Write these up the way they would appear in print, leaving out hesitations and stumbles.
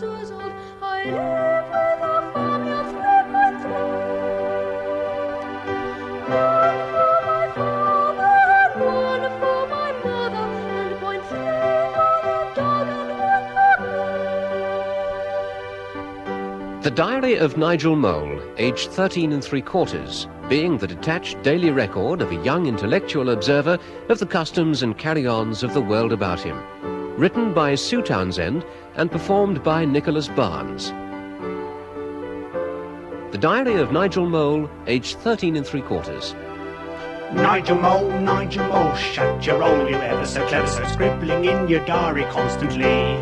was old. I live with a farmyard through and through. One for my father and one for my mother, and point three for the dog and one for me. The Diary of Nigel Mole, aged 13 3/4, being the detached daily record of a young intellectual observer of the customs and carry-ons of the world about him. Written by Sue Townsend and performed by Nicholas Barnes. The Diary of Nigel Mole, aged 13 3/4. Nigel Mole, shut your roll, you ever so clever, so scribbling in your diary constantly.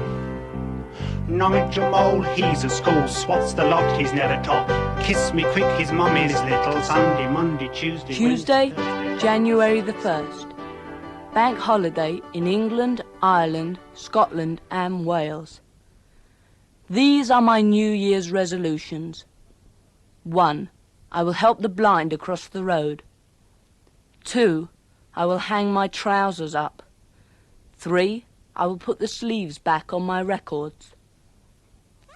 Nigel Mole, he's at school, swats the lot he's never taught. Kiss me quick, his mummy's little Sunday, Monday, Tuesday, Tuesday, Wednesday, January the 1st. Bank holiday in England, Ireland, Scotland and Wales. These are my New Year's resolutions. 1. I will help the blind across the road. 2. I will hang my trousers up. 3. I will put the sleeves back on my records.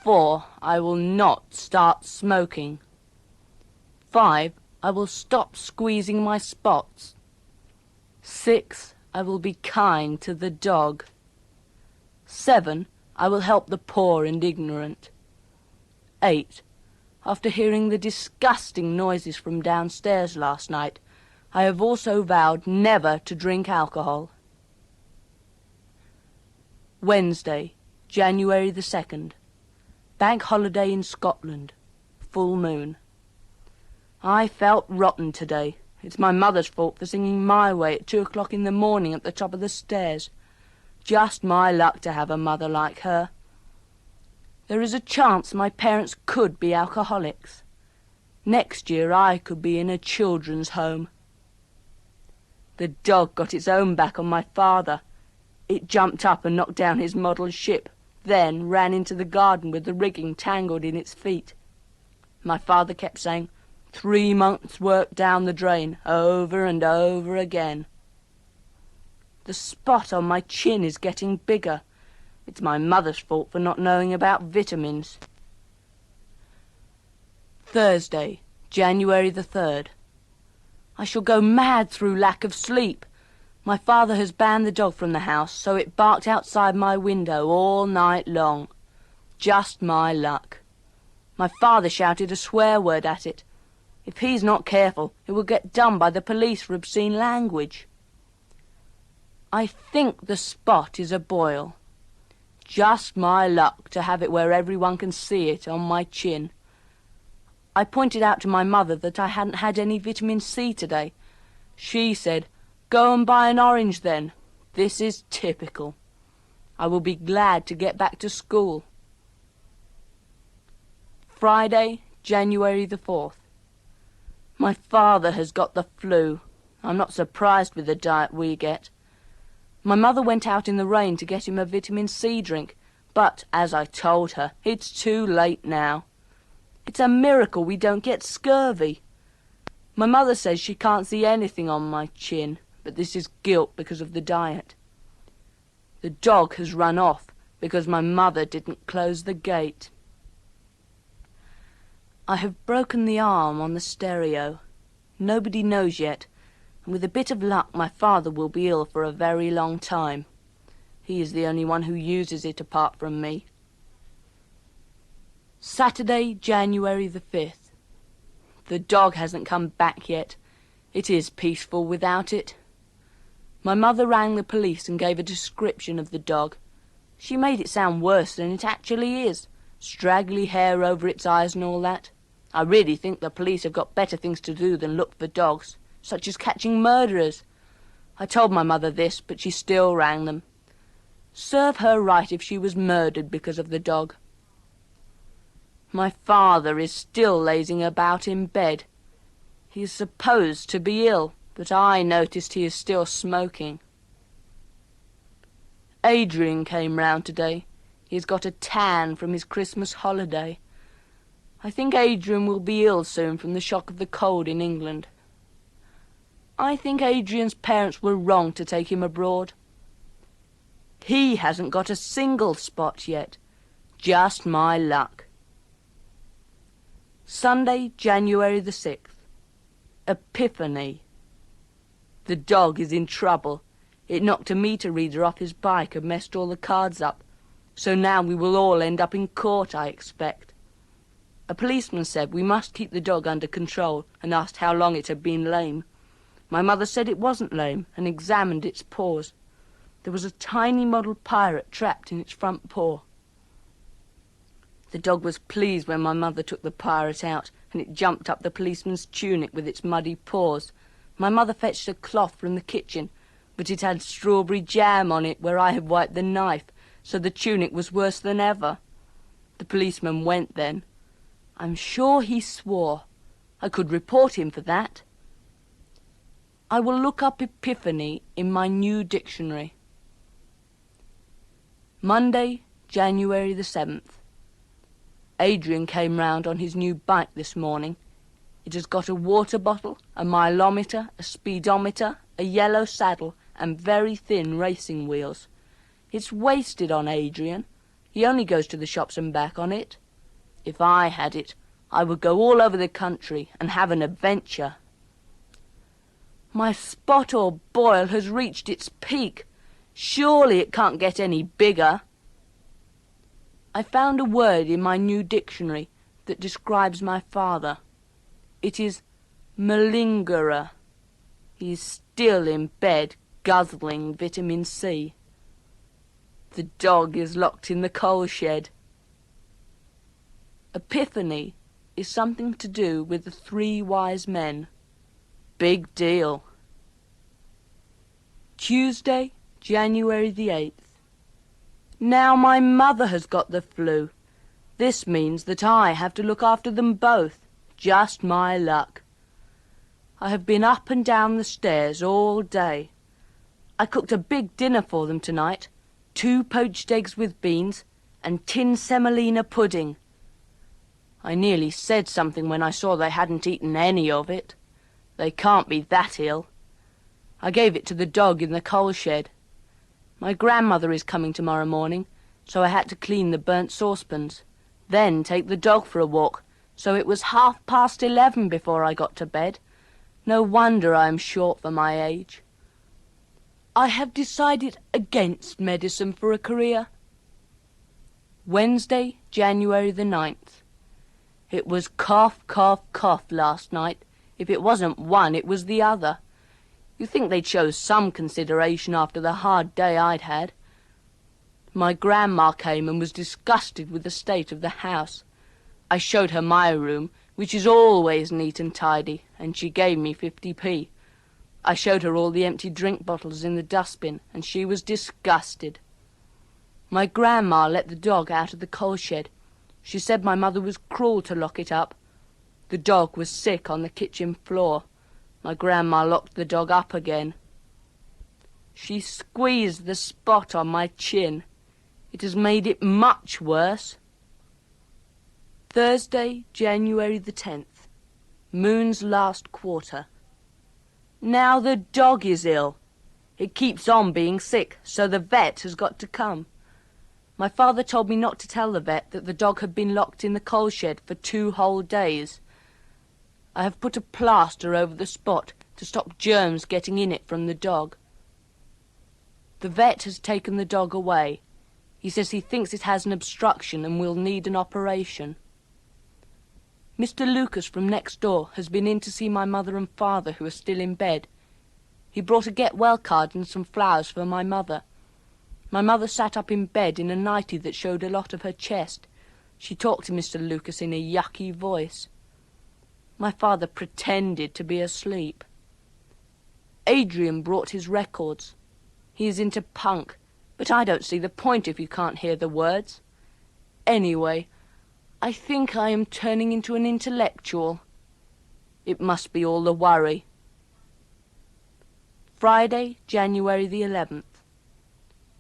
4. I will not start smoking. 5. I will stop squeezing my spots. 6. I will be kind to the dog. 7. I will help the poor and ignorant. 8. After hearing the disgusting noises from downstairs last night, I have also vowed never to drink alcohol. Wednesday, January the 2nd. Bank holiday in Scotland. Full moon. I felt rotten today. It's my mother's fault for singing My Way at 2 o'clock in the morning at the top of the stairs. Just my luck to have a mother like her. There is a chance my parents could be alcoholics. Next year I could be in a children's home. The dog got its own back on my father. It jumped up and knocked down his model ship, then ran into the garden with the rigging tangled in its feet. My father kept saying, 3 months' work down the drain, over and over again. The spot on my chin is getting bigger. It's my mother's fault for not knowing about vitamins. Thursday, January the 3rd. I shall go mad through lack of sleep. My father has banned the dog from the house, so it barked outside my window all night long. Just my luck. My father shouted a swear word at it. If he's not careful, it will get done by the police for obscene language. I think the spot is a boil. Just my luck to have it where everyone can see it on my chin. I pointed out to my mother that I hadn't had any vitamin C today. She said, "Go and buy an orange then. This is typical. I will be glad to get back to school." Friday, January the 4th. My father has got the flu. I'm not surprised with the diet we get. My mother went out in the rain to get him a vitamin C drink, but, as I told her, it's too late now. It's a miracle we don't get scurvy. My mother says she can't see anything on my chin, but this is guilt because of the diet. The dog has run off because my mother didn't close the gate. I have broken the arm on the stereo. Nobody knows yet, and with a bit of luck my father will be ill for a very long time. He is the only one who uses it apart from me. Saturday, January the 5th. The dog hasn't come back yet. It is peaceful without it. My mother rang the police and gave a description of the dog. She made it sound worse than it actually is. Straggly hair over its eyes and all that. I really think the police have got better things to do than look for dogs, such as catching murderers. I told my mother this, but she still rang them. Serve her right if she was murdered because of the dog. My father is still lazing about in bed. He is supposed to be ill, but I noticed he is still smoking. Adrian came round today. He has got a tan from his Christmas holiday. I think Adrian will be ill soon from the shock of the cold in England. I think Adrian's parents were wrong to take him abroad. He hasn't got a single spot yet. Just my luck. Sunday, January the 6th. Epiphany. The dog is in trouble. It knocked a meter reader off his bike and messed all the cards up. So now we will all end up in court, I expect. A policeman said we must keep the dog under control and asked how long it had been lame. My mother said it wasn't lame and examined its paws. There was a tiny model pirate trapped in its front paw. The dog was pleased when my mother took the pirate out, and it jumped up the policeman's tunic with its muddy paws. My mother fetched a cloth from the kitchen, but it had strawberry jam on it where I had wiped the knife, so the tunic was worse than ever. The policeman went then. I'm sure he swore. I could report him for that. I will look up Epiphany in my new dictionary. Monday, January the 7th. Adrian came round on his new bike this morning. It has got a water bottle, a mileometer, a speedometer, a yellow saddle, and very thin racing wheels. It's wasted on Adrian. He only goes to the shops and back on it. If I had it, I would go all over the country and have an adventure. My spot or boil has reached its peak. Surely it can't get any bigger. I found a word in my new dictionary that describes my father. It is malingerer. He is still in bed, guzzling vitamin C. The dog is locked in the coal shed. Epiphany is something to do with the 3 wise men. Big deal. Tuesday, January the 8th. Now my mother has got the flu. This means that I have to look after them both. Just my luck. I have been up and down the stairs all day. I cooked a big dinner for them tonight. 2 poached eggs with beans and tin semolina pudding. I nearly said something when I saw they hadn't eaten any of it. They can't be that ill. I gave it to the dog in the coal shed. My grandmother is coming tomorrow morning, so I had to clean the burnt saucepans, then take the dog for a walk, so it was 11:30 before I got to bed. No wonder I am short for my age. I have decided against medicine for a career. Wednesday, January the 9th. It was cough, cough, cough last night. If it wasn't one, it was the other. You'd think they'd show some consideration after the hard day I'd had. My grandma came and was disgusted with the state of the house. I showed her my room, which is always neat and tidy, and she gave me 50p. I showed her all the empty drink bottles in the dustbin, and she was disgusted. My grandma let the dog out of the coal shed. She said my mother was cruel to lock it up. The dog was sick on the kitchen floor. My grandma locked the dog up again. She squeezed the spot on my chin. It has made it much worse. Thursday, January the 10th. Moon's last quarter. Now the dog is ill. It keeps on being sick, so the vet has got to come. My father told me not to tell the vet that the dog had been locked in the coal shed for 2 whole days. I have put a plaster over the spot to stop germs getting in it from the dog. The vet has taken the dog away. He says he thinks it has an obstruction and will need an operation. Mr. Lucas from next door has been in to see my mother and father, who are still in bed. He brought a get well card and some flowers for my mother. My mother sat up in bed in a nightie that showed a lot of her chest. She talked to Mr. Lucas in a yucky voice. My father pretended to be asleep. Adrian brought his records. He is into punk, but I don't see the point if you can't hear the words. Anyway, I think I am turning into an intellectual. It must be all the worry. Friday, January the 11th.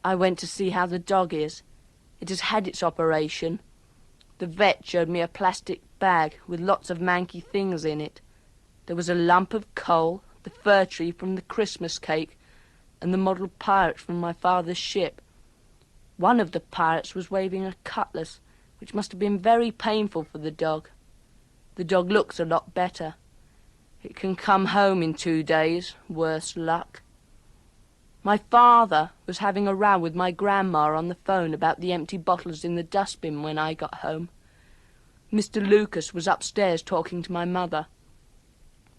I went to see how the dog is. It has had its operation. The vet showed me a plastic bag with lots of manky things in it. There was a lump of coal, the fir tree from the Christmas cake, and the model pirate from my father's ship. One of the pirates was waving a cutlass, which must have been very painful for the dog. The dog looks a lot better. It can come home in 2 days, worse luck. My father was having a row with my grandma on the phone about the empty bottles in the dustbin when I got home. Mr. Lucas was upstairs talking to my mother.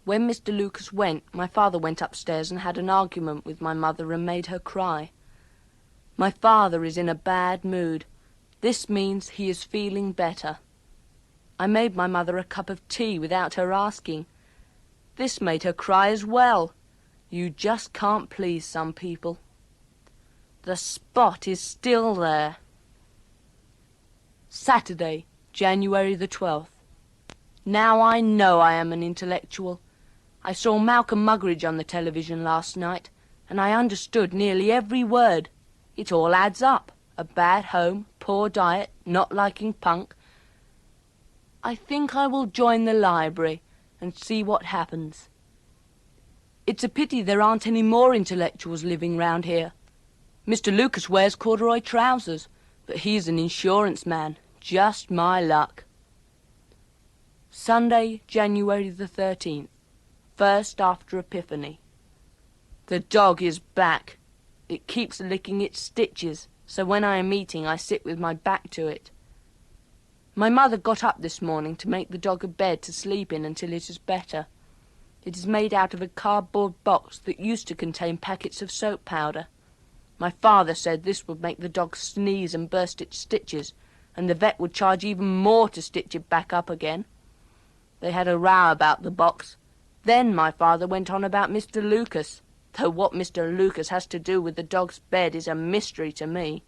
When Mr. Lucas went, my father went upstairs and had an argument with my mother and made her cry. My father is in a bad mood. This means he is feeling better. I made my mother a cup of tea without her asking. This made her cry as well. You just can't please some people. The spot is still there. Saturday, January the 12th. Now I know I am an intellectual. I saw Malcolm Muggeridge on the television last night, and I understood nearly every word. It all adds up. A bad home, poor diet, not liking punk. I think I will join the library and see what happens. It's a pity there aren't any more intellectuals living round here. Mr. Lucas wears corduroy trousers, but he's an insurance man. Just my luck. Sunday, January the 13th. First after Epiphany. The dog is back. It keeps licking its stitches, so when I am eating I sit with my back to it. My mother got up this morning to make the dog a bed to sleep in until it is better. It is made out of a cardboard box that used to contain packets of soap powder. My father said this would make the dog sneeze and burst its stitches, and the vet would charge even more to stitch it back up again. They had a row about the box. Then my father went on about Mr. Lucas, though what Mr. Lucas has to do with the dog's bed is a mystery to me.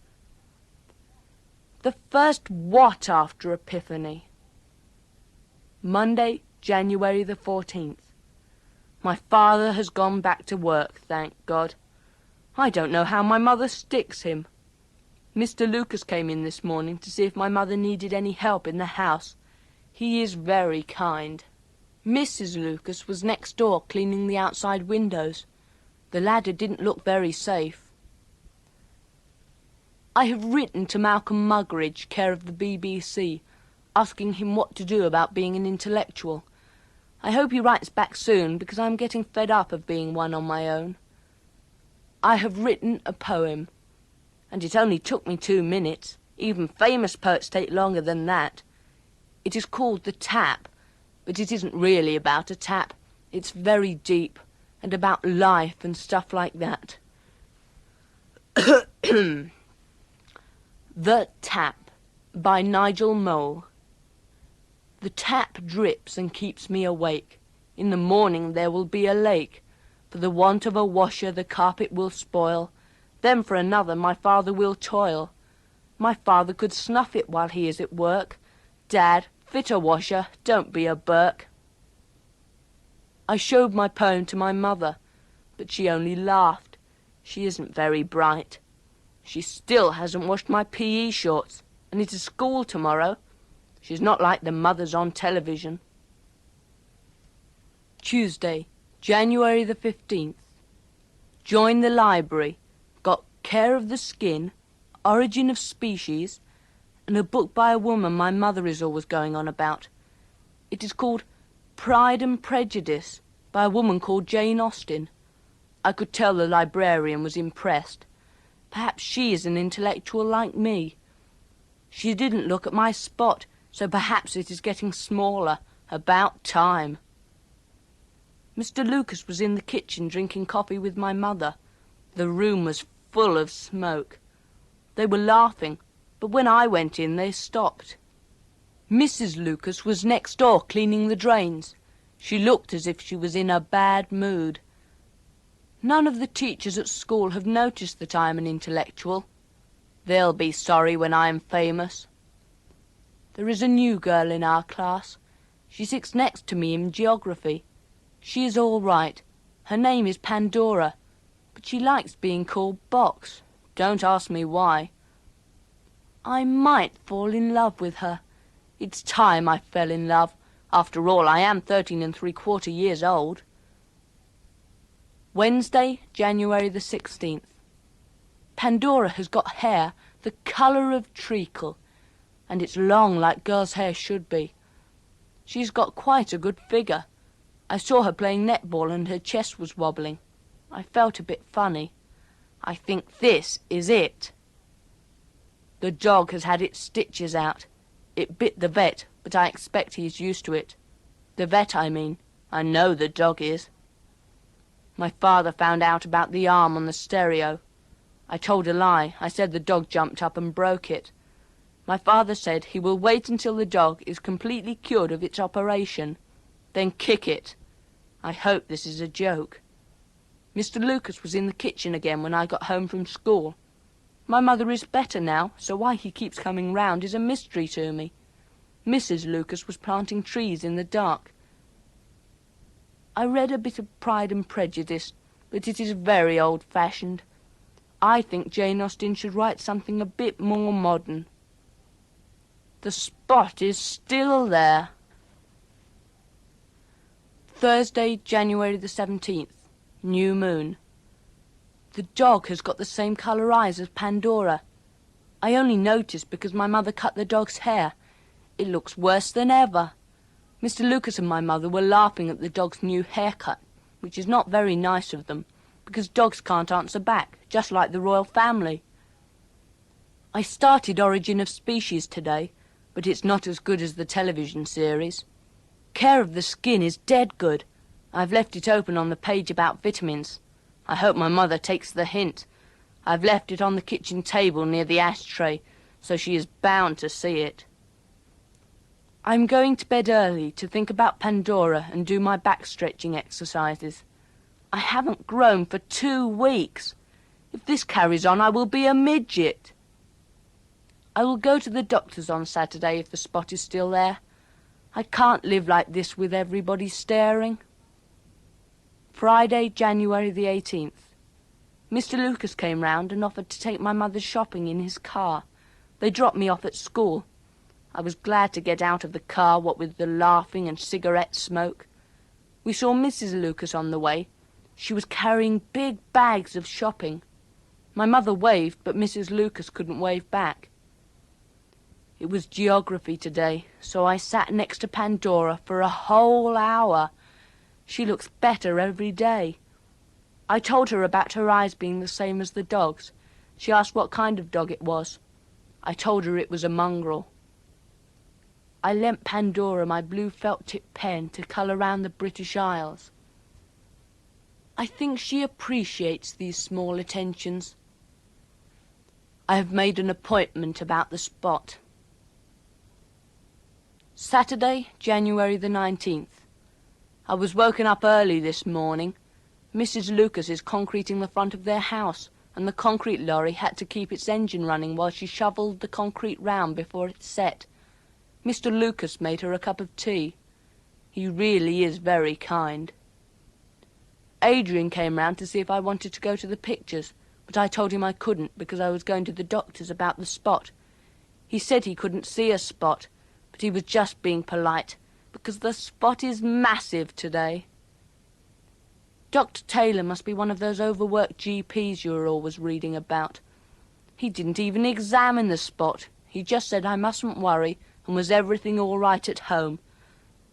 The first what after Epiphany? Monday, January the 14th. My father has gone back to work, thank God. I don't know how my mother sticks him. Mr. Lucas came in this morning to see if my mother needed any help in the house. He is very kind. Mrs. Lucas was next door cleaning the outside windows. The ladder didn't look very safe. I have written to Malcolm Muggeridge, care of the BBC, asking him what to do about being an intellectual. I hope he writes back soon, because I'm getting fed up of being one on my own. I have written a poem, and it only took me 2 minutes. Even famous poets take longer than that. It is called The Tap, but it isn't really about a tap. It's very deep, and about life and stuff like that. The Tap, by Nigel Mole. The tap drips and keeps me awake. In the morning there will be a lake. For the want of a washer the carpet will spoil. Then for another my father will toil. My father could snuff it while he is at work. Dad, fit a washer, don't be a Burke. I showed my poem to my mother, but she only laughed. She isn't very bright. She still hasn't washed my PE shorts, and it is school tomorrow. She's not like the mothers on television. Tuesday, January the 15th. Joined the library. Got Care of the Skin, Origin of Species, and a book by a woman my mother is always going on about. It is called Pride and Prejudice, by a woman called Jane Austen. I could tell the librarian was impressed. Perhaps she is an intellectual like me. She didn't look at my spot, so perhaps it is getting smaller. About time. Mr. Lucas was in the kitchen drinking coffee with my mother. The room was full of smoke. They were laughing, but when I went in they stopped. Mrs. Lucas was next door cleaning the drains. She looked as if she was in a bad mood. None of the teachers at school have noticed that I am an intellectual. They'll be sorry when I am famous. There is a new girl in our class. She sits next to me in geography. She is all right. Her name is Pandora, but she likes being called Box. Don't ask me why. I might fall in love with her. It's time I fell in love. After all, I am 13 3/4 years old. Wednesday, January the 16th. Pandora has got hair the colour of treacle. and it's long like girls' hair should be. She's got quite a good figure. I saw her playing netball and her chest was wobbling. I felt a bit funny. I think this is it. The dog has had its stitches out. It bit the vet, but I expect he's used to it. The vet, I mean. I know the dog is. My father found out about the arm on the stereo. I told a lie. I said the dog jumped up and broke it. My father said he will wait until the dog is completely cured of its operation, then kick it. I hope this is a joke. Mr. Lucas was in the kitchen again when I got home from school. My mother is better now, so why he keeps coming round is a mystery to me. Mrs. Lucas was planting trees in the dark. I read a bit of Pride and Prejudice, but it is very old-fashioned. I think Jane Austen should write something a bit more modern. The spot is still there. Thursday, January the 17th. New moon. The dog has got the same colour eyes as Pandora. I only noticed because my mother cut the dog's hair. It looks worse than ever. Mr. Lucas and my mother were laughing at the dog's new haircut, which is not very nice of them, because dogs can't answer back, just like the royal family. I started Origin of Species today, but it's not as good as the television series. Care of the Skin is dead good. I've left it open on the page about vitamins. I hope my mother takes the hint. I've left it on the kitchen table near the ashtray, so she is bound to see it. I'm going to bed early to think about Pandora and do my back-stretching exercises. I haven't grown for 2 weeks. If this carries on, I will be a midget. I will go to the doctor's on Saturday if the spot is still there. I can't live like this with everybody staring. Friday, January the 18th. Mr. Lucas came round and offered to take my mother shopping in his car. They dropped me off at school. I was glad to get out of the car, what with the laughing and cigarette smoke. We saw Mrs. Lucas on the way. She was carrying big bags of shopping. My mother waved, but Mrs. Lucas couldn't wave back. It was geography today, so I sat next to Pandora for a whole hour. She looks better every day. I told her about her eyes being the same as the dog's. She asked what kind of dog it was. I told her it was a mongrel. I lent Pandora my blue felt-tip pen to colour round the British Isles. I think she appreciates these small attentions. I have made an appointment about the spot. Saturday, January the 19th. I was woken up early this morning. Mrs. Lucas is concreting the front of their house, and the concrete lorry had to keep its engine running while she shovelled the concrete round before it set. Mr. Lucas made her a cup of tea. He really is very kind. Adrian came round to see if I wanted to go to the pictures, but I told him I couldn't because I was going to the doctor's about the spot. He said he couldn't see a spot, but he was just being polite, because the spot is massive today. Dr. Taylor must be one of those overworked GPs you are always reading about. He didn't even examine the spot. He just said I mustn't worry, and was everything all right at home.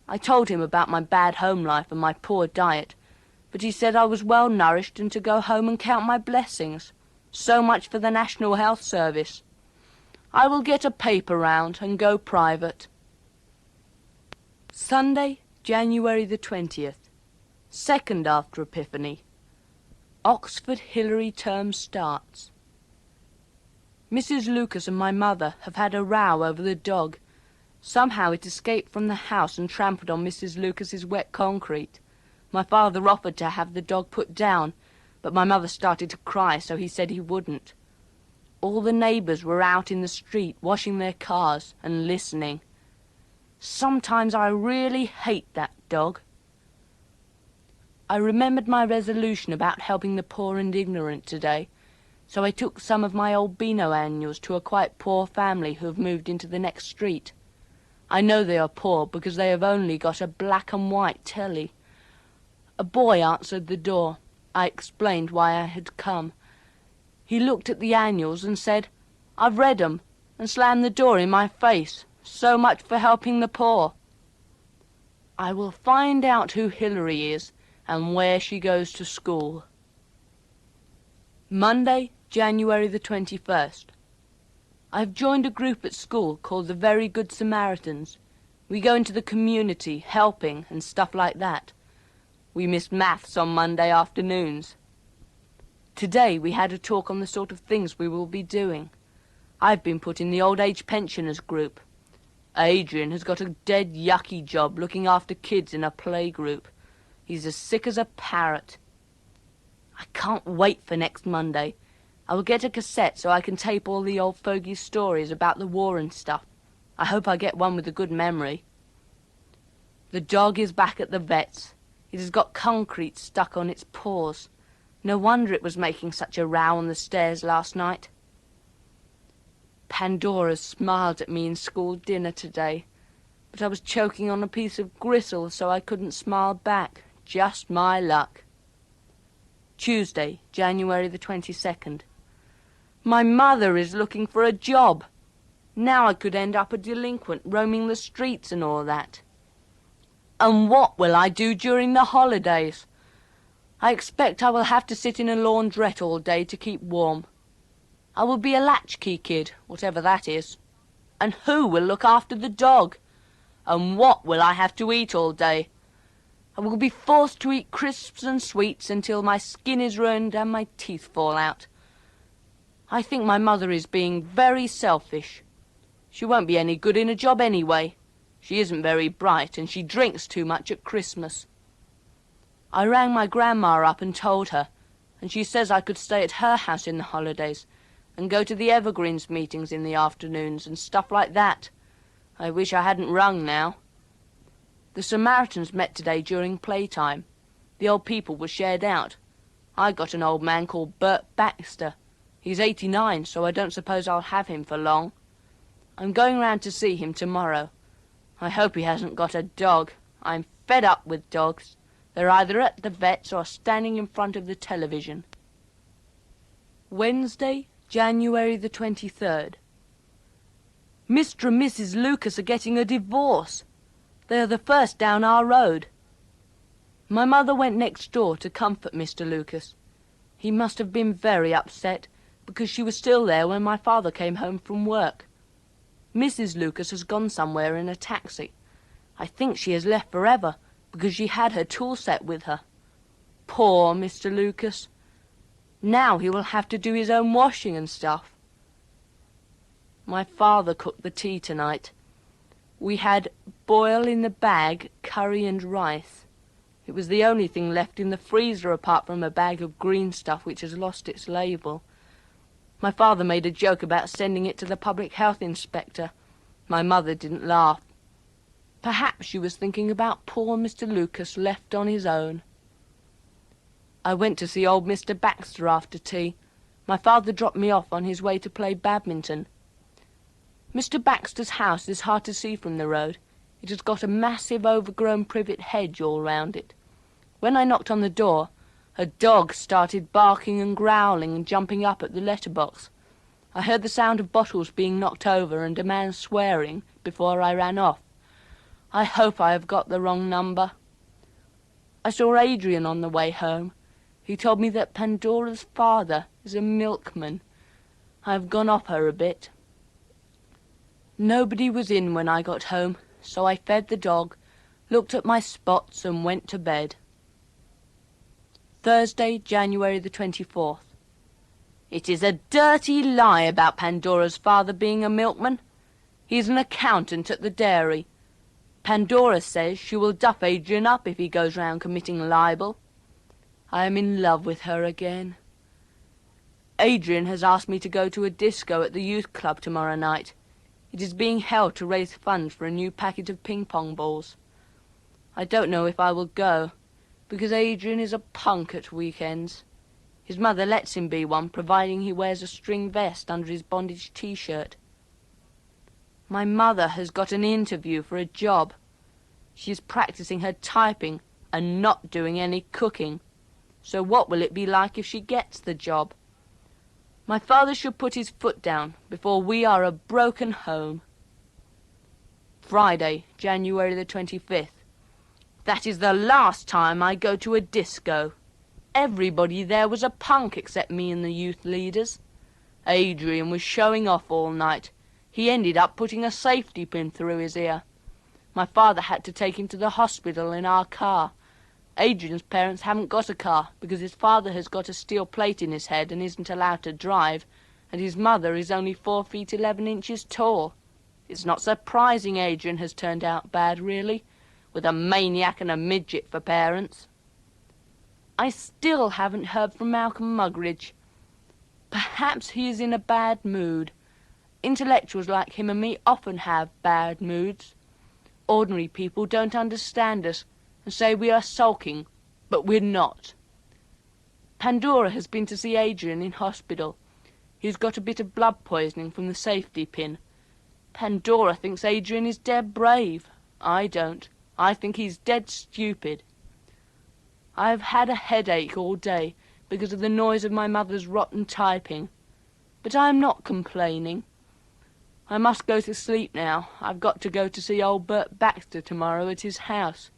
I told him about my bad home life and my poor diet, but he said I was well nourished and to go home and count my blessings. So much for the National Health Service. I will get a paper round and go private. Sunday, January the 20th. Second after Epiphany. Oxford Hillary term starts. Mrs. Lucas and my mother have had a row over the dog. Somehow it escaped from the house and trampled on Mrs. Lucas's wet concrete. My father offered to have the dog put down, but my mother started to cry, so he said he wouldn't. All the neighbours were out in the street washing their cars and listening. Sometimes I really hate that dog. I remembered my resolution about helping the poor and ignorant today, so I took some of my old Beano annuals to a quite poor family who have moved into the next street. I know they are poor because they have only got a black and white telly. A boy answered the door. I explained why I had come. He looked at the annuals and said, "I've read 'em. and slammed the door in my face. So much for helping the poor. I will find out who Hilary is and where she goes to school. Monday, January the 21st. I've joined a group at school called the Very Good Samaritans. We go into the community, helping and stuff like that. We missed maths on Monday afternoons. Today we had a talk on the sort of things we will be doing. I've been put in the old age pensioners group. Adrian has got a dead yucky job looking after kids in a playgroup. He's as sick as a parrot. I can't wait for next Monday. I will get a cassette so I can tape all the old fogies' stories about the war and stuff. I hope I get one with a good memory. The dog is back at the vet's. It has got concrete stuck on its paws. No wonder it was making such a row on the stairs last night. Pandora smiled at me in school dinner today, but I was choking on a piece of gristle, so I couldn't smile back. Just my luck. Tuesday, January the 22nd. My mother is looking for a job. Now I could end up a delinquent roaming the streets and all that. And what will I do during the holidays? I expect I will have to sit in a laundrette all day to keep warm. I will be a latchkey kid, whatever that is. And who will look after the dog? And what will I have to eat all day? I will be forced to eat crisps and sweets until my skin is ruined and my teeth fall out. I think my mother is being very selfish. She won't be any good in a job anyway. She isn't very bright, and she drinks too much at Christmas. I rang my grandma up and told her, and she says I could stay at her house in the holidays and go to the Evergreens meetings in the afternoons and stuff like that. I wish I hadn't rung now. The Samaritans met today during playtime. The old people were shared out. I got an old man called Bert Baxter. He's 89, so I don't suppose I'll have him for long. I'm going round to see him tomorrow. I hope he hasn't got a dog. I'm fed up with dogs. They're either at the vet's or standing in front of the television. Wednesday, January the 23rd. Mr. and Mrs. Lucas are getting a divorce. They are the first down our road. My mother went next door to comfort Mr. Lucas. He must have been very upset, because she was still there when my father came home from work. Mrs. Lucas has gone somewhere in a taxi. I think she has left forever, because she had her tool set with her. Poor Mr. Lucas. Now he will have to do his own washing and stuff. My father cooked the tea tonight. We had boil in the bag, curry and rice. It was the only thing left in the freezer apart from a bag of green stuff which has lost its label. My father made a joke about sending it to the public health inspector. My mother didn't laugh. Perhaps she was thinking about poor Mr. Lucas left on his own. I went to see old Mr. Baxter after tea. My father dropped me off on his way to play badminton. Mr. Baxter's house is hard to see from the road. It has got a massive overgrown privet hedge all round it. When I knocked on the door, a dog started barking and growling and jumping up at the letterbox. I heard the sound of bottles being knocked over and a man swearing before I ran off. I hope I have got the wrong number. I saw Adrian on the way home. He told me that Pandora's father is a milkman. I have gone off her a bit. Nobody was in when I got home, so I fed the dog, looked at my spots and went to bed. Thursday, January the 24th. It is a dirty lie about Pandora's father being a milkman. He is an accountant at the dairy. Pandora says she will duff Adrian up if he goes round committing libel. I am in love with her again. Adrian has asked me to go to a disco at the youth club tomorrow night. It is being held to raise funds for a new packet of ping-pong balls. I don't know if I will go, because Adrian is a punk at weekends. His mother lets him be one, providing he wears a string vest under his bondage T-shirt. My mother has got an interview for a job. She is practicing her typing and not doing any cooking. So what will it be like if she gets the job? My father should put his foot down before we are a broken home. Friday, January the 25th. That is the last time I go to a disco. Everybody there was a punk except me and the youth leaders. Adrian was showing off all night. He ended up putting a safety pin through his ear. My father had to take him to the hospital in our car. Adrian's parents haven't got a car because his father has got a steel plate in his head and isn't allowed to drive, and his mother is only 4 feet 11 inches tall. It's not surprising Adrian has turned out bad, really, with a maniac and a midget for parents. I still haven't heard from Malcolm Muggeridge. Perhaps he is in a bad mood. Intellectuals like him and me often have bad moods. Ordinary people don't understand us and say we are sulking, but we're not. Pandora has been to see Adrian in hospital. He's got a bit of blood poisoning from the safety pin. Pandora thinks Adrian is dead brave. I don't. I think he's dead stupid. I've had a headache all day because of the noise of my mother's rotten typing, but I'm not complaining. I must go to sleep now. I've got to go to see old Bert Baxter tomorrow at his house.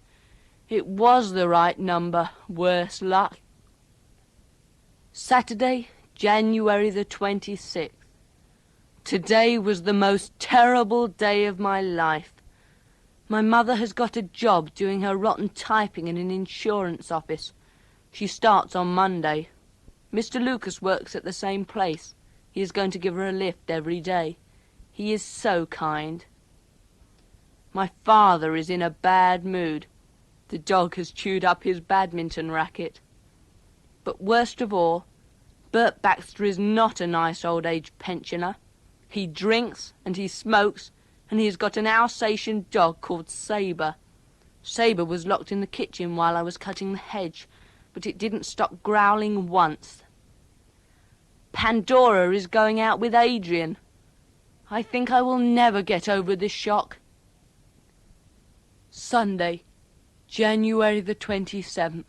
It was the right number, worse luck. Saturday, January the 26th. Today was the most terrible day of my life. My mother has got a job doing her rotten typing in an insurance office. She starts on Monday. Mr. Lucas works at the same place. He is going to give her a lift every day. He is so kind. My father is in a bad mood. The dog has chewed up his badminton racket. But worst of all, Bert Baxter is not a nice old age pensioner. He drinks and he smokes, and he has got an Alsatian dog called Sabre. Sabre was locked in the kitchen while I was cutting the hedge, but it didn't stop growling once. Pandora is going out with Adrian. I think I will never get over this shock. Sunday, January the 27th,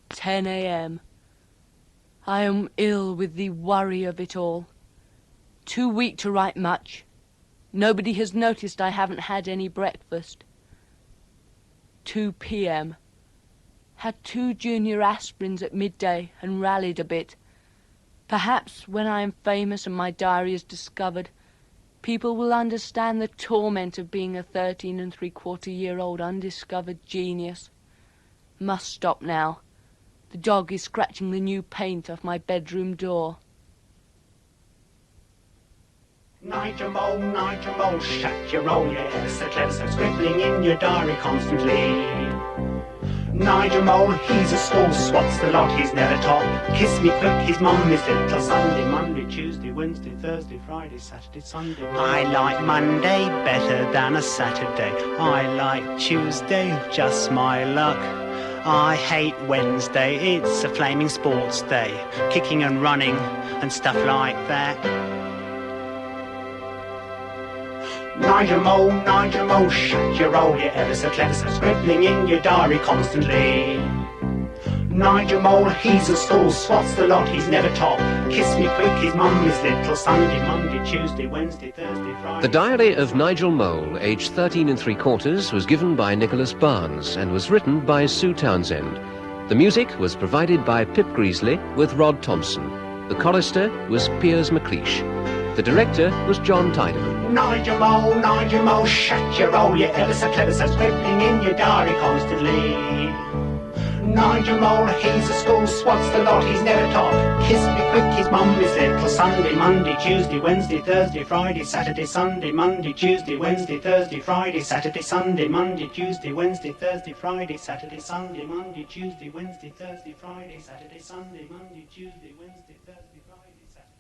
10 a.m. I am ill with the worry of it all. Too weak to write much. Nobody has noticed I haven't had any breakfast. 2 p.m. Had 2 junior aspirins at midday and rallied a bit. Perhaps when I am famous and my diary is discovered, people will understand the torment of being a 13 3/4-year-old undiscovered genius. Must stop now. The dog is scratching the new paint off my bedroom door. Nigel Mole, shut your roll, you're ever so clever, so scribbling in your diary constantly. Nigel Mole, he's a school swats the lot, he's never taught. Kiss me quick, his mum is little. Sunday, Monday, Tuesday, Wednesday, Thursday, Friday, Saturday, Sunday. I like Monday better than a Saturday. I like Tuesday, just my luck. I hate Wednesday, it's a flaming sports day. Kicking and running and stuff like that. Nigel Mole, shut your roll, you're ever so clever, so scribbling in your diary constantly. Nigel Mole, he's a school, swats the lot, he's never taught. Kiss me quick, his mum is little. Sunday, Monday, Tuesday, Wednesday, Thursday, Friday. The Diary of Nigel Mole, aged 13 3/4, was given by Nicholas Barnes and was written by Sue Townsend. The music was provided by Pip Greasley with Rod Thompson. The chorister was Piers McLeish. The director was John Tydeman. Nigel Mole, shut your roll, you're ever so clever, so scribbling in your diary constantly. Nigel Mole, he's a school, swats the lot, he's never taught. Kiss me quick, his mum is little. Sunday, Monday, Tuesday, Wednesday, Thursday, Friday, Saturday, Sunday, Monday, Tuesday, Wednesday, Thursday, Friday, Saturday, Sunday, Monday, Tuesday, Wednesday, Thursday, Friday, Saturday, Sunday, Monday, Tuesday, Wednesday, Thursday, Friday, Saturday, Sunday, Monday, Tuesday, Wednesday, Thursday, Friday, Saturday.